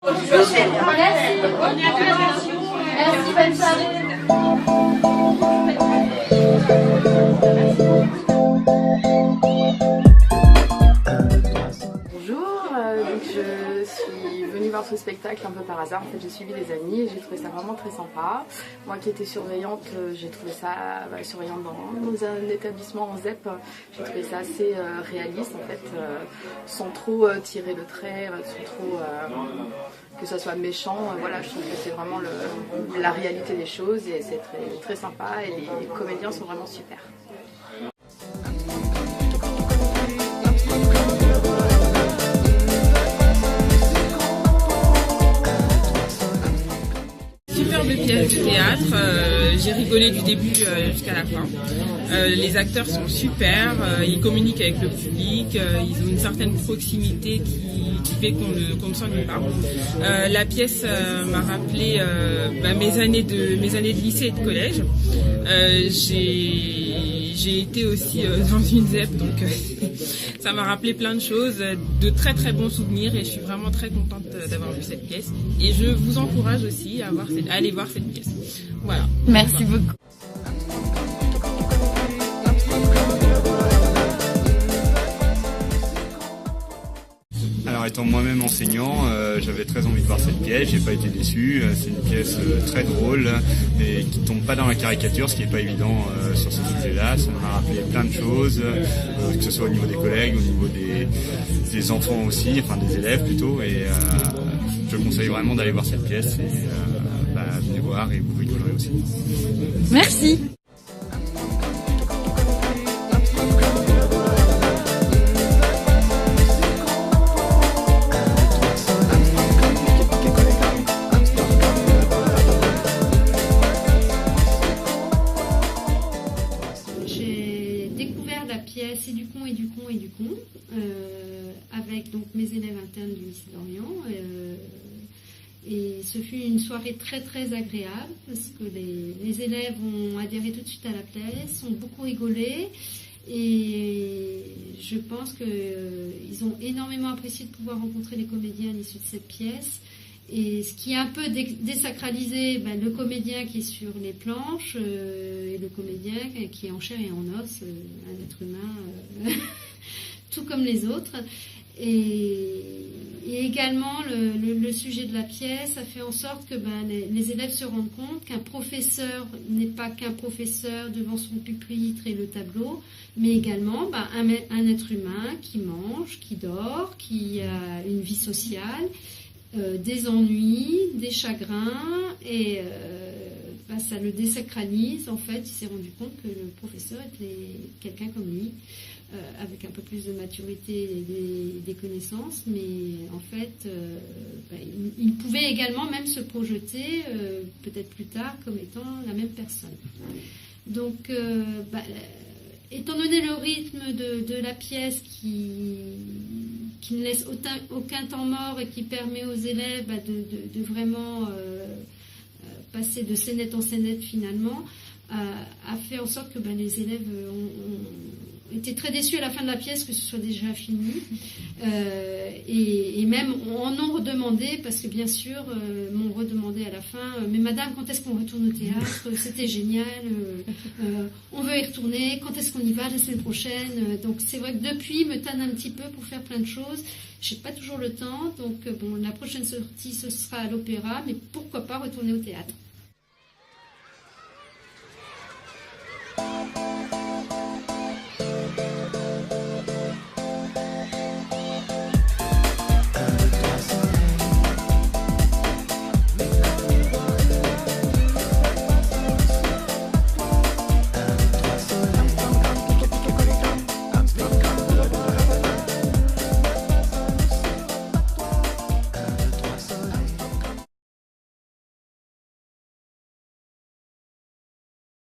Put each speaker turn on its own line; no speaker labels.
Merci. Merci, bonne soirée.
Bonjour, donc je suis venue voir ce spectacle un peu par hasard. En fait, j'ai suivi des amis et j'ai trouvé ça vraiment très sympa. Moi qui étais surveillante, j'ai trouvé ça surveillante dans un établissement en ZEP. J'ai trouvé ça assez réaliste en fait, sans trop tirer le trait, sans trop que ça soit méchant. Voilà, je trouve que c'est vraiment la réalité des choses et c'est très, très sympa et les comédiens sont vraiment super.
Superbe pièce de théâtre, j'ai rigolé du début jusqu'à la fin. Les acteurs sont super, ils communiquent avec le public, ils ont une certaine proximité qui fait qu'on ne s'ennuie pas. La pièce m'a rappelé mes années de lycée et de collège. J'ai été aussi dans une ZEP, donc ça m'a rappelé plein de choses, de très très bons souvenirs et je suis vraiment très contente d'avoir vu cette pièce. Et je vous encourage aussi à aller voir cette pièce. Voilà.
Merci beaucoup.
Alors étant moi-même enseignant, j'avais très envie de voir cette pièce, j'ai pas été déçu. C'est une pièce très drôle et qui tombe pas dans la caricature, ce qui est pas évident sur ce sujet-là. Ça m'a rappelé plein de choses, que ce soit au niveau des collègues, au niveau des enfants aussi, enfin des élèves plutôt. Et je conseille vraiment d'aller voir cette pièce et venez voir et vous rigolerez aussi.
Merci.
La pièce Et du con, et du con, et du con, avec donc mes élèves internes du lycée d'Orient. Et ce fut une soirée très très agréable parce que les élèves ont adhéré tout de suite à la pièce, ont beaucoup rigolé et je pense qu'ils ont énormément apprécié de pouvoir rencontrer les comédiens à l'issue de cette pièce. Et ce qui est un peu désacralisé, le comédien qui est sur les planches et le comédien qui est en chair et en os, un être humain, tout comme les autres. Et également, le sujet de la pièce a fait en sorte que les élèves se rendent compte qu'un professeur n'est pas qu'un professeur devant son pupitre et le tableau, mais également un être humain qui mange, qui dort, qui a une vie sociale, des ennuis, des chagrins, et ça le désacralise. En fait, il s'est rendu compte que le professeur était quelqu'un comme lui, avec un peu plus de maturité et des connaissances, mais en fait, il pouvait également même se projeter, peut-être plus tard, comme étant la même personne. Donc, étant donné le rythme de la pièce qui ne laisse aucun temps mort et qui permet aux élèves de vraiment passer de scénette en scénette finalement, a fait en sorte que les élèves ont été très déçus à la fin de la pièce que ce soit déjà fini, et même en ont redemandé, parce que bien sûr m'ont redemandé à la fin, mais madame, quand est-ce qu'on retourne au théâtre, c'était génial, on veut y retourner, quand est-ce qu'on y va la semaine prochaine. Donc c'est vrai que depuis, me tanne un petit peu pour faire plein de choses, j'ai pas toujours le temps, donc la prochaine sortie ce sera à l'opéra, mais pourquoi pas retourner au théâtre.